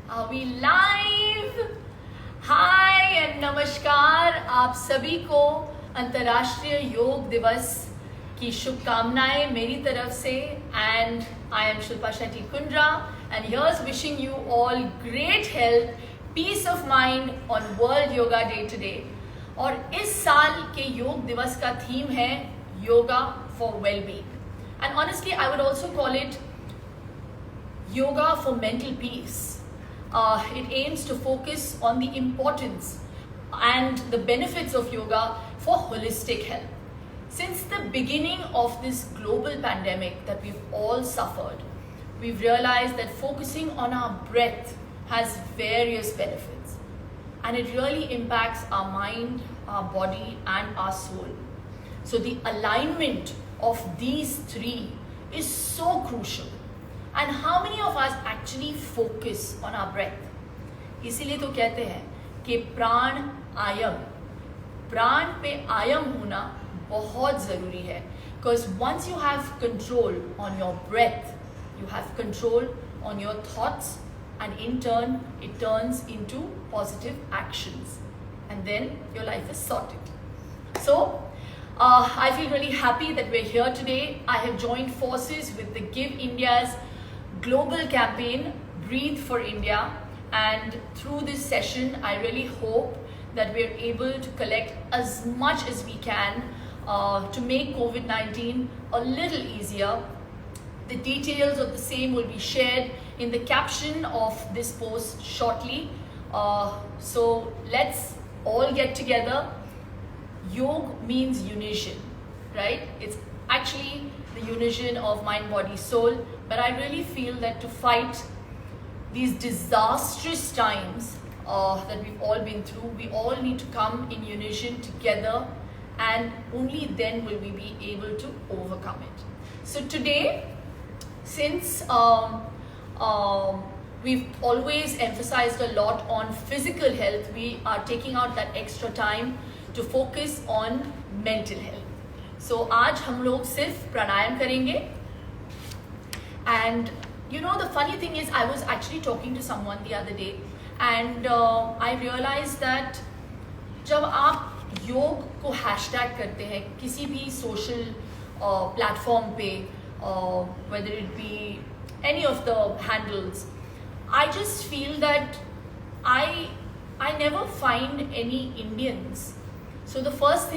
Are we live? Hi and नमस्कार आप सभी को अंतर्राष्ट्रीय योग दिवस की शुभकामनाएं मेरी तरफ से and I am Shilpa Shetty Kundra and here's wishing you all great health peace of mind on world yoga day today. और इस साल के योग दिवस का थीम है yoga for wellbeing and honestly I would also call it yoga for mental peace. It aims to focus on the importance and the benefits of yoga for holistic health. Since the beginning of this global pandemic that we've all suffered, we've realized that focusing on our breath has various benefits and it really impacts our mind, our body and our soul. So the alignment of these three is so crucial. And how many of us actually focus on our breath? इसीलिए तो कहते हैं कि प्राण आयम, प्राण पे आयम होना बहुत ज़रूरी है. Because once you have control on your breath, you have control on your thoughts, and in turn it turns into positive actions, and then your life is sorted. So I feel really happy that we're here today. I have joined forces with the Give India's global campaign Breathe for India, and through this session I really hope that we're able to collect as much as we can to make COVID-19 a little easier. The details of the same will be shared in the caption of this post shortly. So let's all get together. Yog means unison, right? It's actually the unison of mind, body, soul. But I really feel that to fight these disastrous times that we've all been through, we all need to come in unison together, and only then will we be able to overcome it. So today, since we've always emphasized a lot on physical health, we are taking out that extra time to focus on mental health. So आज हम लोग सिर्फ प्राणायाम करेंगे. And you know, the funny thing is, I was actually talking to someone the other day and I realized that जब आप योग को hashtag करते हैं किसी भी social platform पे, whether it be any of the handles, I just feel that I never find any Indians. So the first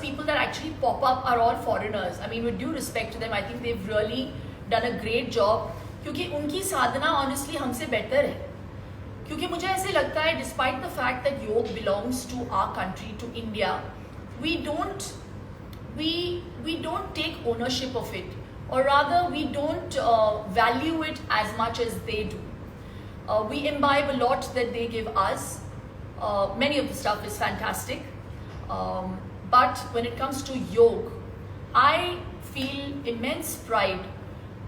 people that actually pop up are all foreigners. I mean, with due respect to them, I think they've really done a great job, क्योंकि उनकी साधना honestly हमसे बेहतर है. क्योंकि मुझे ऐसे लगता है, despite the fact that योग belongs to our country, to India, we don't take ownership of it, or rather we don't value it as much as they do. We imbibe a lot that they give us. Many of the stuff is fantastic, but when it comes to yoga, I feel immense pride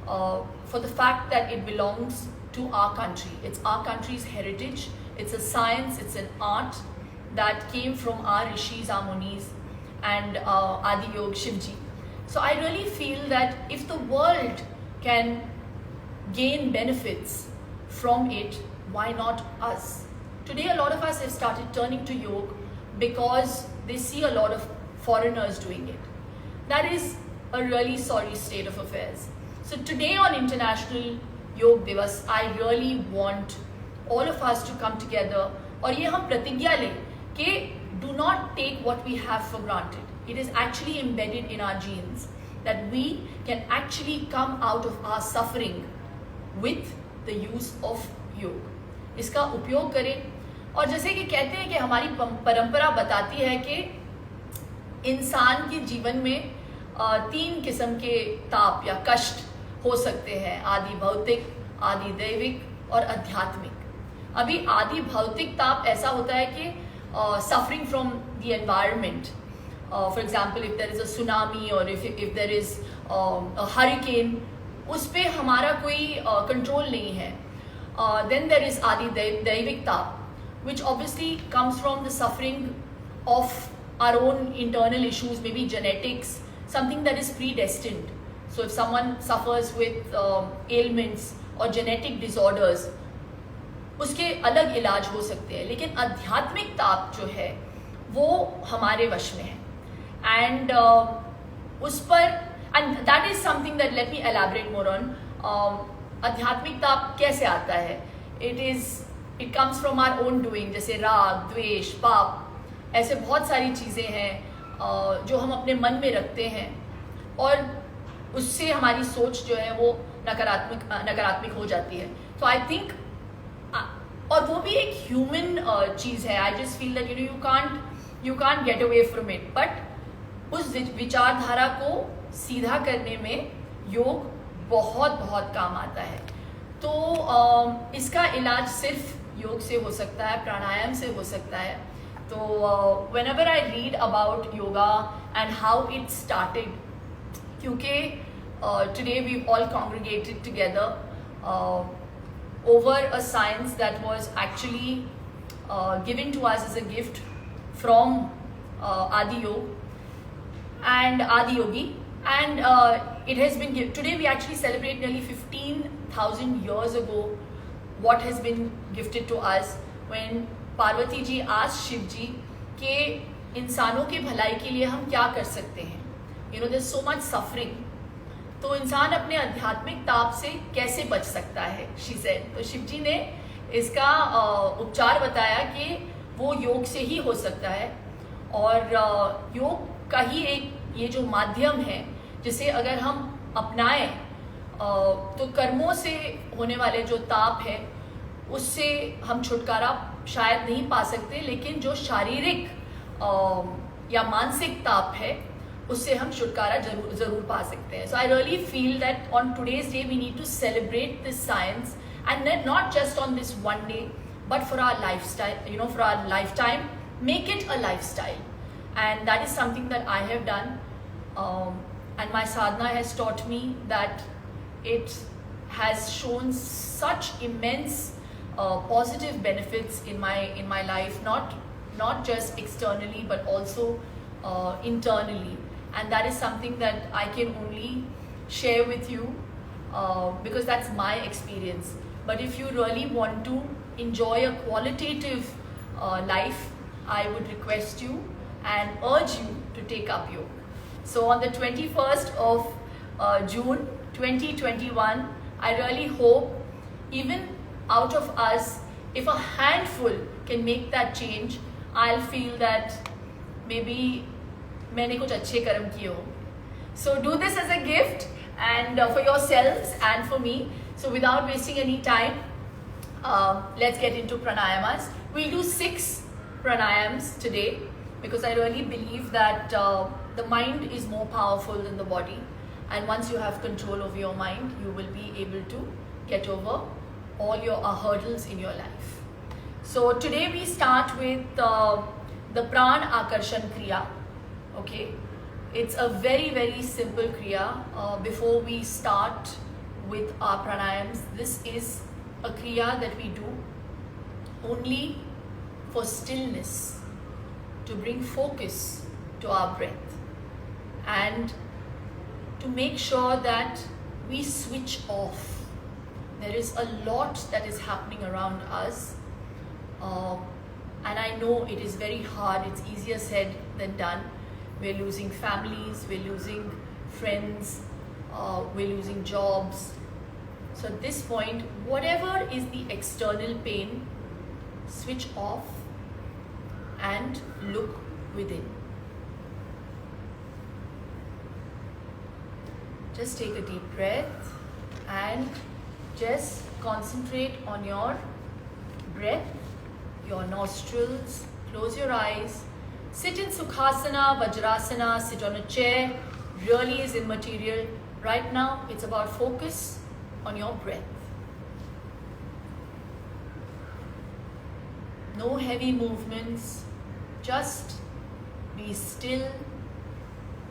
for the fact that it belongs to our country. It's our country's heritage. It's a science, it's an art that came from our rishis, our munis, and Adi Yog Shivji. So I really feel that if the world can gain benefits from it, why not us? Today a lot of us have started turning to yoga because they see a lot of foreigners doing it. That is a really sorry state of affairs. So today on International Yog Divas, I really want all of us to come together और ये हम प्रतिज्ञा लें कि do not take what we have for granted. It is actually embedded in our genes that we can actually come out of our suffering with the use of योग. इसका उपयोग करें. और जैसे कि कहते हैं कि हमारी परंपरा बताती है कि इंसान के जीवन में 3 किस्म के ताप या कष्ट हो सकते हैं, आदि भौतिक, आदि दैविक और आध्यात्मिक. अभी आदि भौतिक ताप ऐसा होता है कि suffering from the environment, for example if there is a tsunami और if there is a hurricane, उस पे हमारा कोई कंट्रोल नहीं है. देन देयर इज आदि दैविक ताप, which obviously comes from the suffering of our own internal issues, maybe genetics, something that is predestined. So if someone suffers with ailments or genetic disorders, उसके अलग इलाज हो सकते हैं, लेकिन आध्यात्मिक ताप जो है वो हमारे वश में है। एंड उस पर, and that is something that let me elaborate more on. आध्यात्मिक ताप कैसे आता है? It comes from our own doing, जैसे राग, द्वेष, पाप, ऐसे बहुत सारी चीज़ें हैं जो हम अपने मन में रखते हैं और उससे हमारी सोच जो है वो नकारात्मक हो जाती है। तो आई थिंक, और वो भी एक ह्यूमन चीज़ है। I just feel that you can't get away from it, but उस विचारधारा को सीधा करने में योग बहुत बहुत काम आता है। तो इसका इलाज सिर्फ योग से हो सकता है, प्राणायाम से हो सकता है। तो whenever I read about yoga and how it started, क्योंकि today we've all congregated together over a science that was actually given to us as a gift from Adi Yoga and Adi Yogi, and it has been given. Today we actually celebrate nearly 15,000 years ago what has been gifted to us when Parvati ji asked Shiv जी के इंसानों की भलाई के लिए हम क्या कर सकते हैं, there's so much suffering, तो इंसान अपने आध्यात्मिक ताप से कैसे बच सकता है, she said। तो शिव जी ने इसका उपचार बताया कि वो योग से ही हो सकता है, और योग का ही एक ये जो माध्यम है जिसे अगर हम अपनाएं तो कर्मों से होने वाले जो ताप है उससे हम छुटकारा शायद नहीं पा सकते, लेकिन जो शारीरिक या मानसिक ताप है उससे हम छुटकारा जरूर पा सकते हैं। So I really feel that on today's day we need to celebrate this science, and not just on this one day but for our lifestyle, for our life time, make it a lifestyle, and that is something that I have done, and my sadhana has taught me that it has shown such immense positive benefits in my life, not just externally but also internally, and that is something that I can only share with you because that's my experience. But if you really want to enjoy a qualitative life, I would request you and urge you to take up yoga. So on the 21st of June 2021, I really hope even out of us, if a handful can make that change, I'll feel that maybe मैंने कुछ अच्छे कर्म किए हो. So do this as a gift and for yourselves and for me. So without wasting any time, let's get into pranayamas. We'll do 6 pranayams today because I really believe that the mind is more powerful than the body, and once you have control over your mind, you will be able to get over all your hurdles in your life. So today we start with the Pran Akarshan Kriya. Okay, it's a very very simple Kriya. Before we start with our pranayams, this is a Kriya that we do only for stillness, to bring focus to our breath and to make sure that we switch off. There is a lot that is happening around us, and I know it is very hard. It's easier said than done. We're losing families, we're losing friends, we're losing jobs. So at this point, whatever is the external pain, switch off and look within. Just take a deep breath and just concentrate on your breath, your nostrils. Close your eyes. Sit in Sukhasana, Vajrasana, sit on a chair. Really is immaterial. Right now, it's about focus on your breath. No heavy movements. Just be still.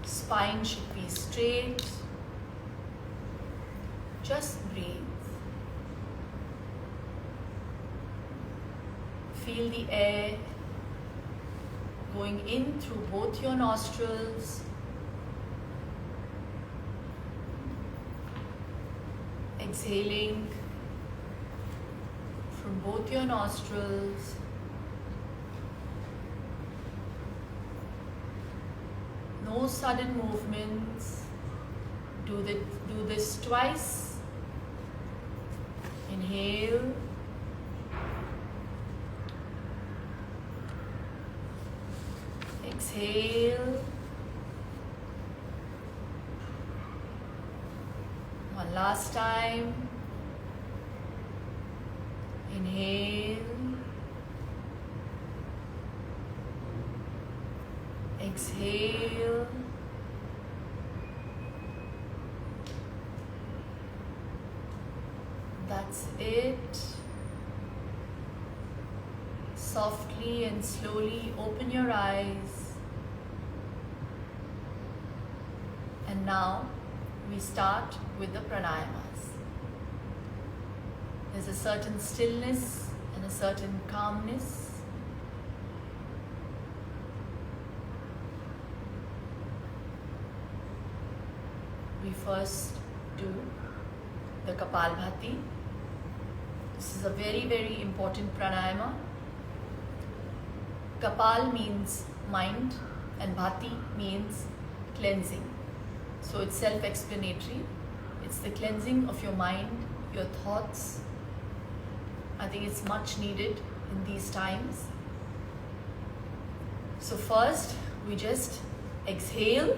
Spine should be straight. Just breathe. Feel the air going in through both your nostrils, exhaling from both your nostrils. No sudden movements. Do this twice. Inhale. Exhale. One last time. Inhale. Exhale. That's it. Softly and slowly open your eyes. And now we start with the pranayamas. There's a certain stillness and a certain calmness. We first do the Kapalbhati. This is a very, very important pranayama. Kapal means mind and Bhati means cleansing. So it's self-explanatory. It's the cleansing of your mind, your thoughts. I think it's much needed in these times. So first, we just exhale.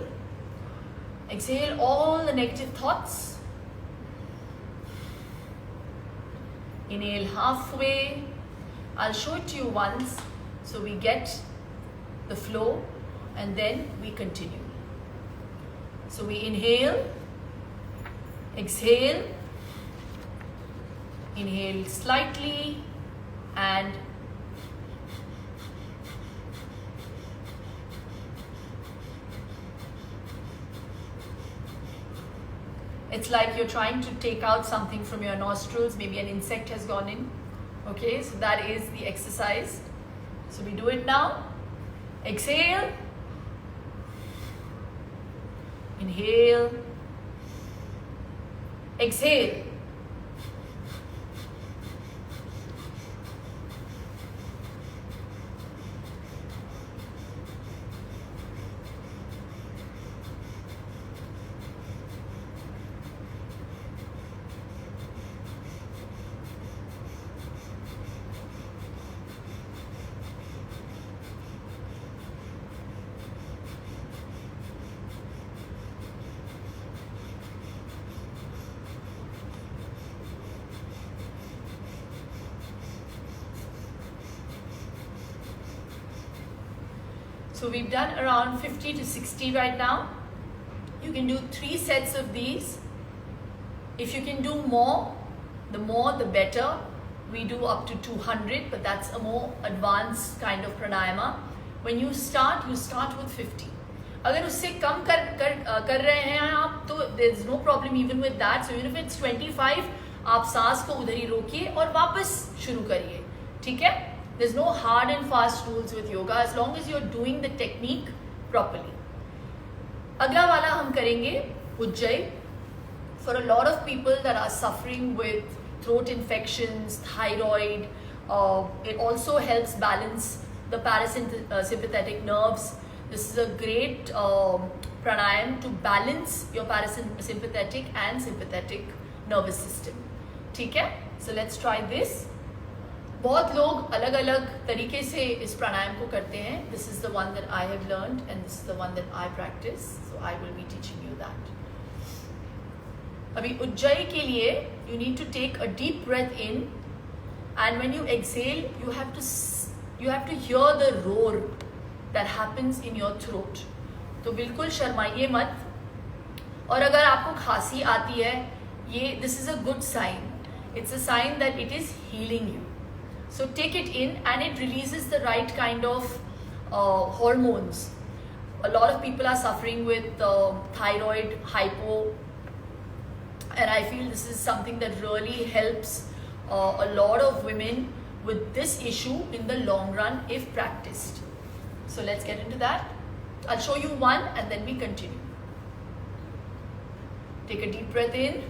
Exhale all the negative thoughts. Inhale halfway. I'll show it to you once so we get the flow and then we continue. So we inhale, exhale, inhale slightly and it's like you're trying to take out something from your nostrils. Maybe an insect has gone in. Okay, so that is the exercise. So we do it now. Exhale. Inhale. Exhale. So we've done around 50 to 60 right now. You can do 3 sets of these. If you can do more the better. We do up to 200, but that's a more advanced kind of pranayama. When you start with 50. अगर उससे कम कर रहे हैं आप तो there's no problem even with that. So even if it's 25, आप सांस को उधर ही रोकिए और वापस शुरू करिए. ठीक है? There's no hard and fast rules with yoga as long as you're doing the technique properly. अगला वाला हम करेंगे Ujjayi. For a lot of people that are suffering with throat infections, thyroid, it also helps balance the parasympathetic nerves. This is a great pranayam to balance your parasympathetic and sympathetic nervous system. ठीक है? So let's try this. बहुत लोग अलग अलग तरीके से इस प्राणायाम को करते हैं. This is the one that I have learned and this is the one that I practice. So I will be teaching you that. अभी उज्जयी के लिए you need to take a deep breath in and when you exhale you have to hear the roar that happens in your throat. तो बिल्कुल शर्माइए मत. और अगर आपको खांसी आती है this is a good sign. It's a sign that it is healing you. So take it in and it releases the right kind of hormones. A lot of people are suffering with thyroid, hypo, and I feel this is something that really helps a lot of women with this issue in the long run if practiced. So let's get into that. I'll show you one and then we continue. Take a deep breath in.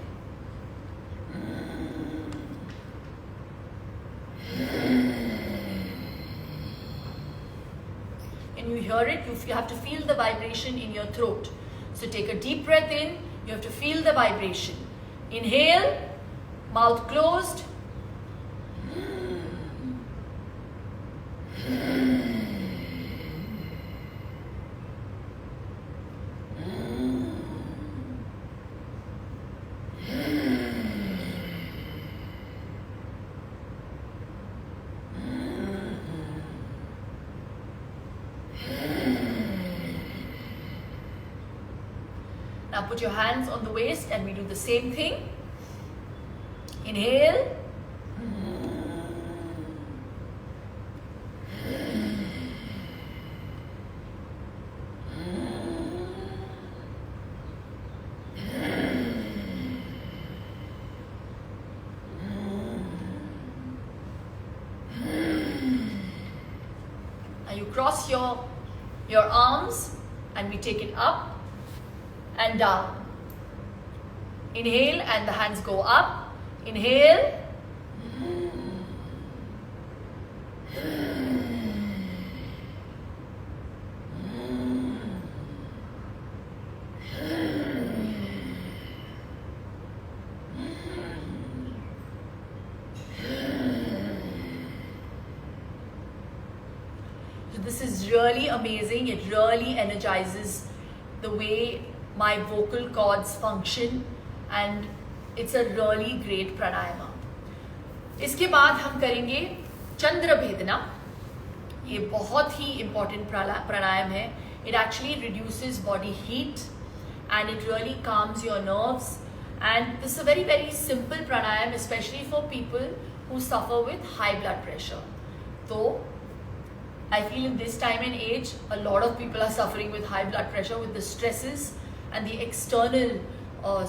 When you hear it, you have to feel the vibration in your throat. So take a deep breath in, you have to feel the vibration. Inhale, mouth closed. Now put your hands on the waist and we do the same thing. Inhale. Now you cross your arms and we take it up and down. Inhale and the hands go up. Inhale. So this is really amazing. It really energizes the way my vocal cords function and it's a really great pranayama. इसके बाद हम करेंगे चंद्र भेदना. ये बहुत ही important प्राणायाम है. It actually reduces body heat and it really calms your nerves, and this is a very very simple pranayam, especially for people who suffer with high blood pressure. So I feel in this time and age a lot of people are suffering with high blood pressure with the stresses and the external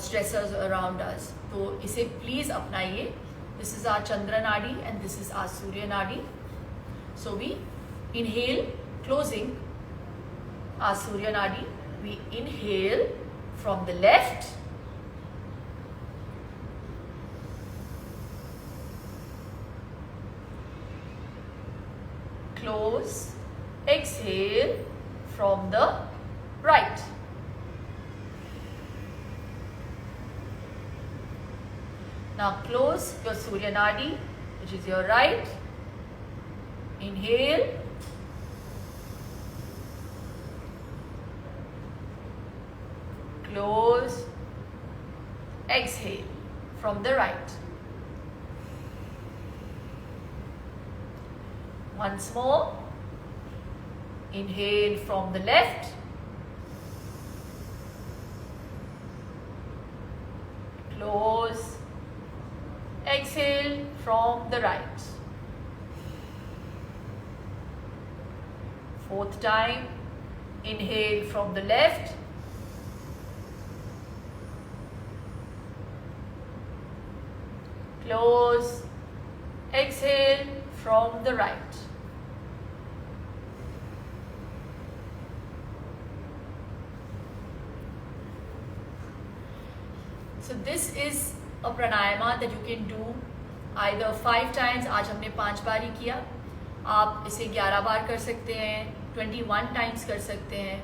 stressors around us. तो इसे please अपनाइए. This is our Chandra Nadi and this is our Surya Nadi. So we inhale, closing our Surya Nadi. We inhale from the left. Close, exhale from the right. Now close your Surya Nadi, which is your right. Inhale. Close. Exhale from the right. Once more. Inhale from the left. Close. Exhale from the right. Fourth time. Inhale from the left. Close. Exhale from the right. So this is a pranayama that you can do either 5 times. आज हमने 5 बार ही किया. आप इसे 11 बार कर सकते हैं, 21 times कर सकते हैं.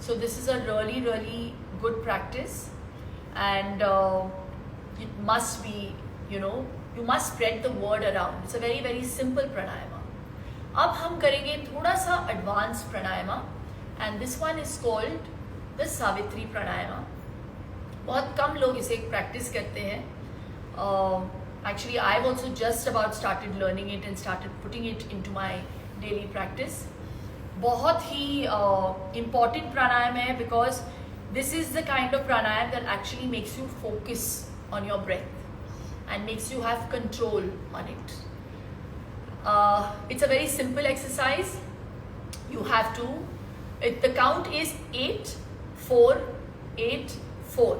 So this is a really really good practice, and it must be, you must spread the word around. It's a very very simple pranayama. अब हम करेंगे थोड़ा सा advanced pranayama, and this one is called the Savitri pranayama. बहुत कम लोग इसे practice करते हैं. Actually, I've also just about started learning it and started putting it into my daily practice. बहुत ही important pranayam है, because this is the kind of pranayam that actually makes you focus on your breath and makes you have control on it. It's a very simple exercise. You have to, the count is 8, 4, 8, 4.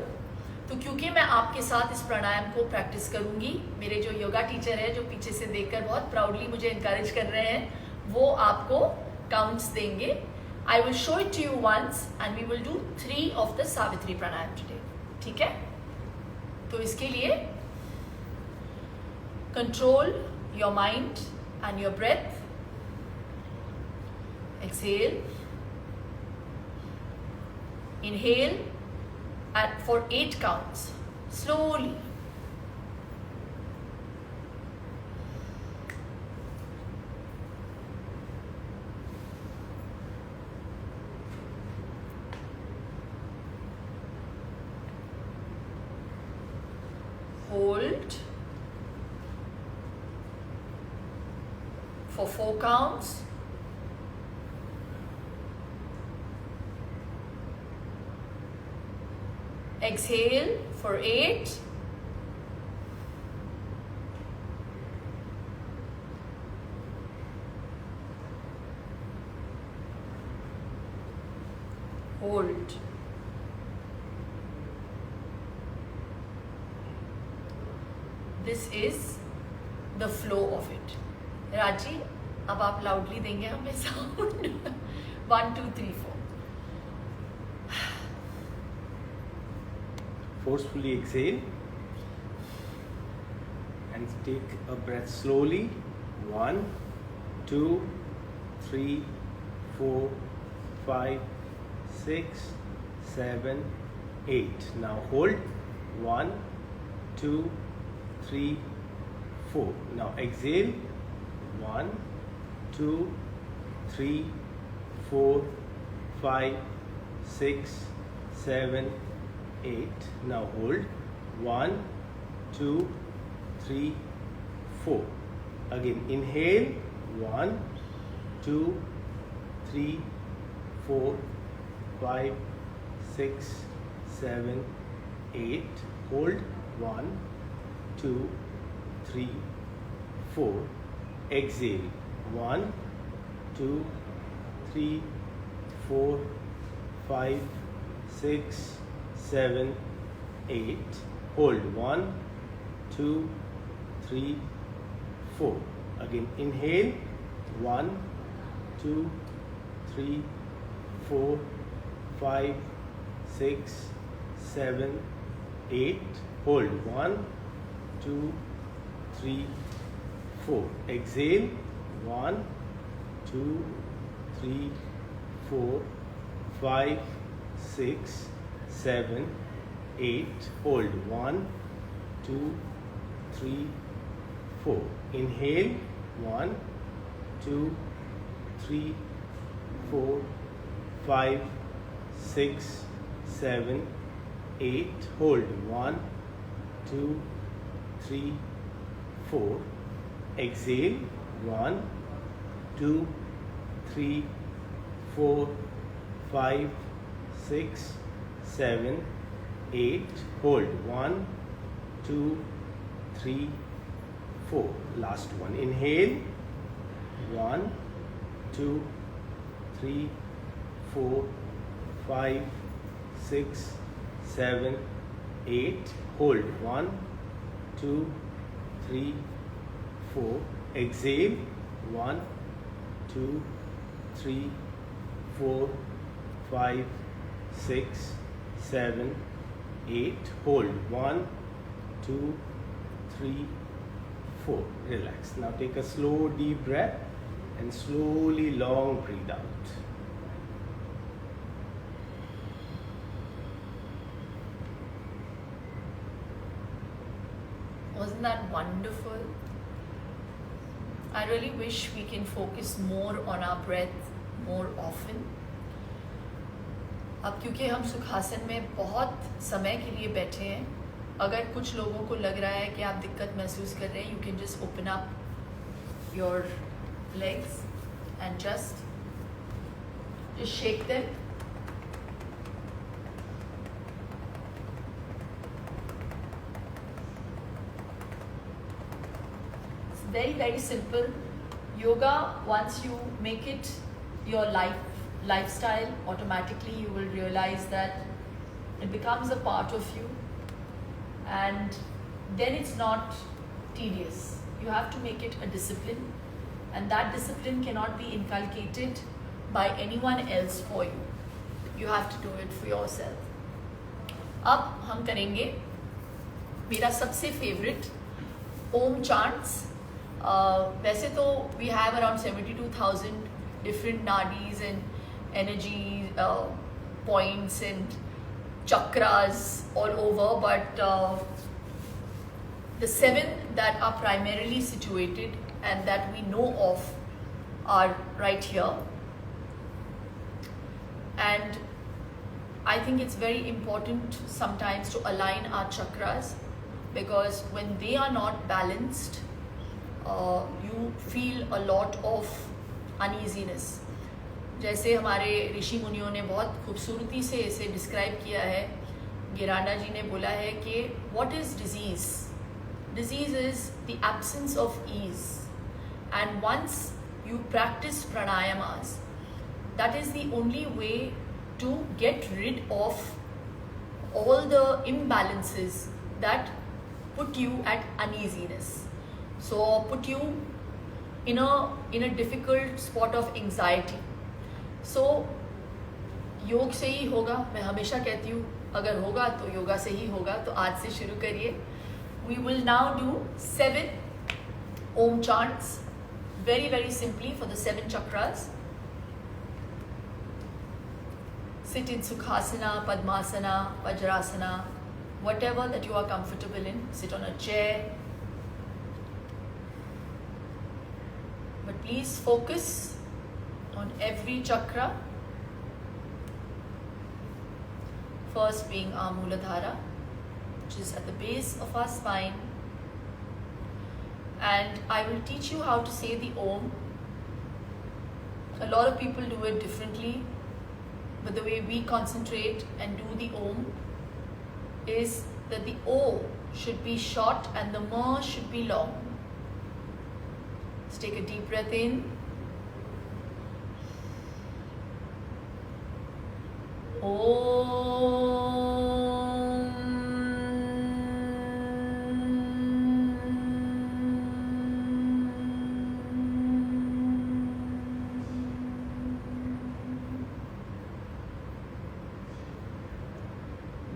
तो क्योंकि मैं आपके साथ इस प्राणायाम को practice करूंगी, मेरे जो योगा टीचर है जो पीछे से देखकर बहुत प्राउडली मुझे इनकरेज कर रहे हैं, वो आपको काउंट्स देंगे. I will show it to you once and we will do 3 of the Savitri pranayama today. ठीक है? तो इसके लिए control your mind and your breath. exhale, inhale for 8 counts, slowly. Hold for 4 counts. Exhale for 8. Hold. This is the flow of it. राजी, अब आप loudly देंगे हमें sound. 1 2 3 4. Forcefully exhale and take a breath slowly. 1 2 3 4 5 6 7 8. Now hold. 1 2 3 4. Now exhale. 1 2 3 4 5 6 7 8. Now hold. 1 2 3 4. Again inhale. 1 2 3 4 5 6 7 8. Hold. 1 2 3 4. Exhale. 1 2 3 4 5 6 7 8. Hold. 1 2 3 4. Again inhale. 1 2 3 4 5 6 7 8. Hold. 1 2 3 4. Exhale. 1 2 3 4 5 6 7 8. Hold. 1 2 3 4. Inhale. 1 2 3 4 5 6 7 8. Hold. 1 2 3 4. Exhale. 1 2 3 4 5 6 7 8. Hold. 1 2 3 4. Last one. Inhale. 1 2 3 4 5 6 7 8. Hold. 1 2 3 4. Exhale. 1 2 3 4 5 6 7 8. Hold. 1 2 3 4. Relax. Now take a slow deep breath and slowly long breathe out. Wasn't that wonderful? I really wish we can focus more on our breath more often. अब क्योंकि हम सुखासन में बहुत समय के लिए बैठे हैं, अगर कुछ लोगों को लग रहा है कि आप दिक्कत महसूस कर रहे हैं, you can just open up your legs and just shake them. It's very, very simple. Yoga, once you make it your lifestyle, automatically you will realize that it becomes a part of you, and then it's not tedious. You have to make it a discipline, and that discipline cannot be inculcated by anyone else for you. You have to do it for yourself. अब हम करेंगे मेरा सबसे favourite ओम chants. वैसे तो we have around 72,000 different nadis and energy points and chakras all over, but the 7 that are primarily situated and that we know of are right here. And I think it's very important sometimes to align our chakras, because when they are not balanced, you feel a lot of uneasiness. जैसे हमारे ऋषि मुनियों ने बहुत खूबसूरती से इसे describe किया है. गिरांडा जी ने बोला है कि what is disease? Disease is the absence of ease. And once you practice pranayamas, that is the only way to get rid of all the imbalances that put you at uneasiness. So put you in a difficult spot of anxiety. So योग से ही होगा. मैं हमेशा कहती हूँ अगर होगा तो योगा से ही होगा. तो आज से शुरू करिए. We will now do 7 Om chants, very simply for the 7 chakras. Sit in Sukhasana, Padmasana, Vajrasana, whatever that you are comfortable in. Sit on a chair. But please focus on every chakra. First being our Muladhara, which is at the base of our spine. And I will teach you how to say the Om. A lot of people do it differently, but the way we concentrate and do the Om is that the O should be short and the Ma should be long. Let's take a deep breath in.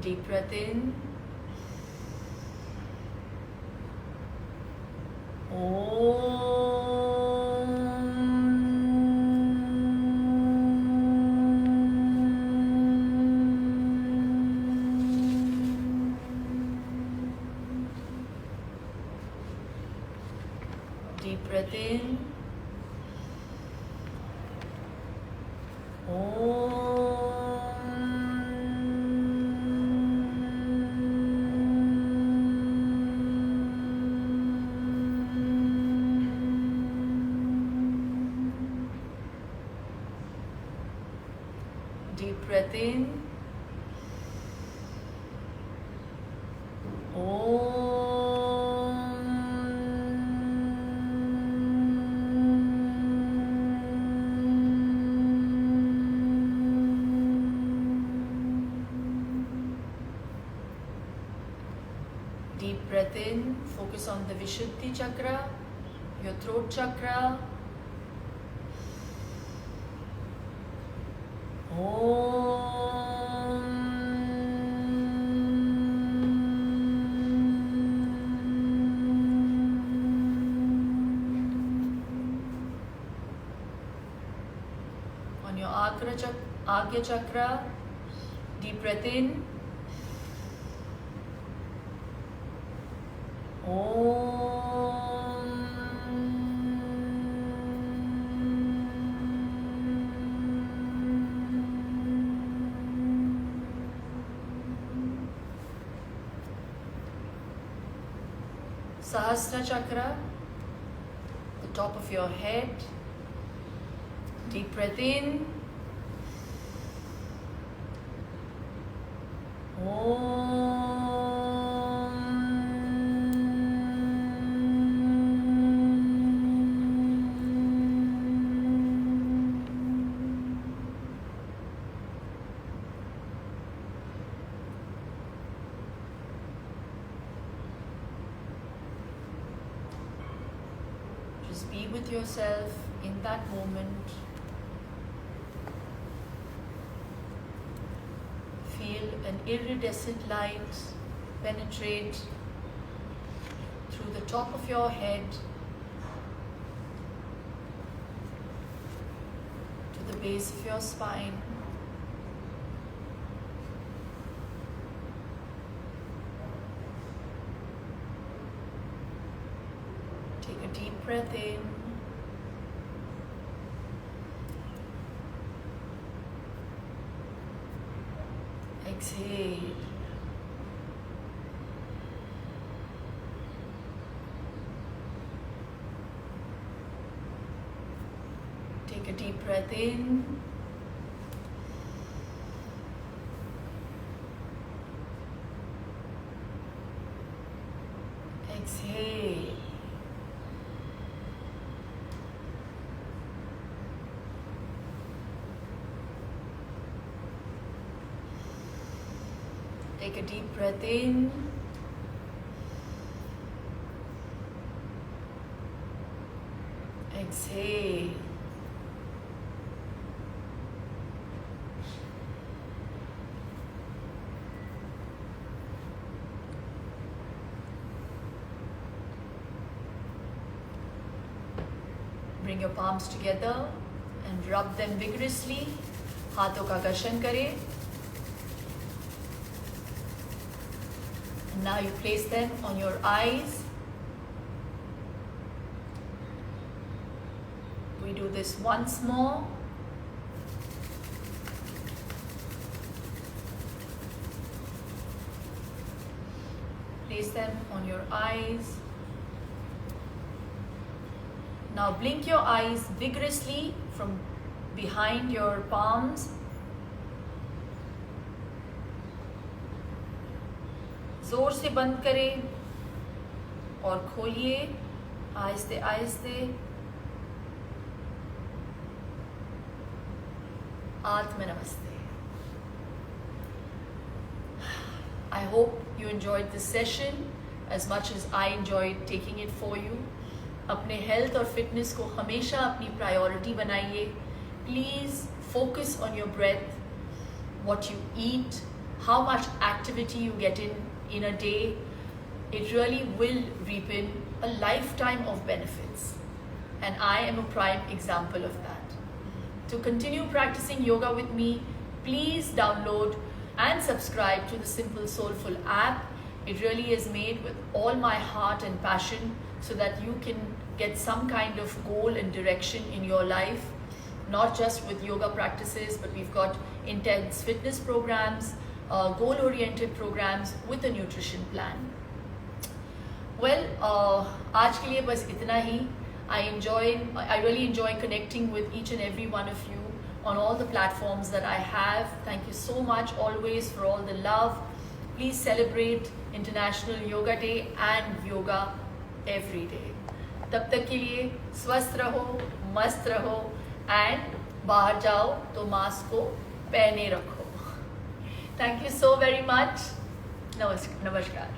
Deep breath in. Deep breath in. Deep breath in. Deep breath in. Focus on the Vishuddhi chakra, your throat chakra. On your Agya chakra, deep breath in. Sahasra chakra, the top of your head. Deep breath in. Just be with yourself in that moment. Feel an iridescent light penetrate through the top of your head, to the base of your spine. Take a deep breath in. Exhale. Take a deep breath in. Exhale. Take a deep breath in. Exhale. Bring your palms together and rub them vigorously. हाथों का घर्षण करें. And now you place them on your eyes. We do this once more. Place them on your eyes. Now blink your eyes vigorously from behind your palms. जोर से बंद करें और खोलिए आहिस्ते आहिस्ते. आत्म नमस्ते. I hope you enjoyed this session as much as I enjoyed taking it for you. अपने हेल्थ और फिटनेस को हमेशा अपनी प्रायोरिटी बनाइए. Please focus on your breath, what you eat, how much activity you get in a day. It really will reap in a lifetime of benefits, and I am a prime example of that. To continue practicing yoga with me, please download and subscribe to the Simple Soulful app. It really is made with all my heart and passion so that you can get some kind of goal and direction in your life, not just with yoga practices, but we've got intense fitness programs, goal-oriented programs with a nutrition plan. Well, आज के लिए बस इतना ही. I really enjoy connecting with each and every one of you on all the platforms that I have. Thank you so much always for all the love. Please celebrate International Yoga Day and yoga every day. तब तक के लिए स्वस्थ रहो, मस्त रहो, and बाहर जाओ तो मास्क को पहने रखो. Thank you so very much. Namaskar.